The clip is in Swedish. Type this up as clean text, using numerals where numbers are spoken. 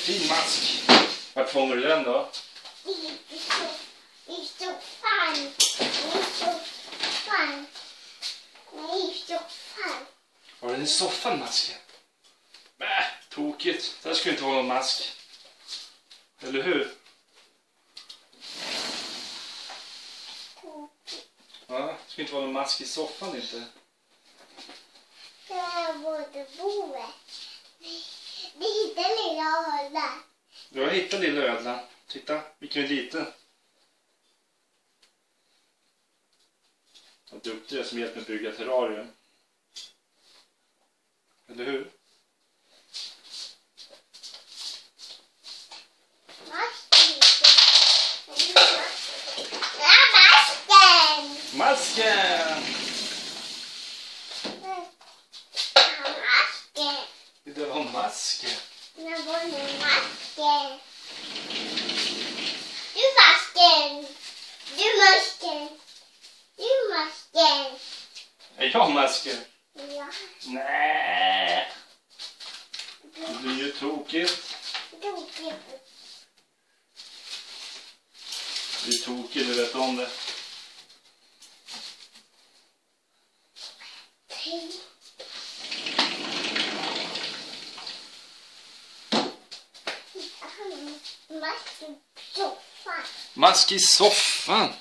fin mask. Vart fångar du den då? I soffan. Har du den i soffan, masken? Bäh, tokigt. Det här skulle inte vara någon mask. Eller hur? Ja, det ska inte vara någon mask i soffan inte. Det är både boet. Det hittar lilla ödla. Du har hittat lilla ödlan. Titta, vilken liten. Vad duktig jag som hjälpt mig bygga terrarium. Eller hur? Masken! Masken! Masken! Det var masken. När var det masken? Du masken! Du masken! Du masken! Är jag masken? Ja. Nej. Det blir ju tokigt. Tokigt. Du är tokig, du vet om det. Mask i soffan. Mask i soffan.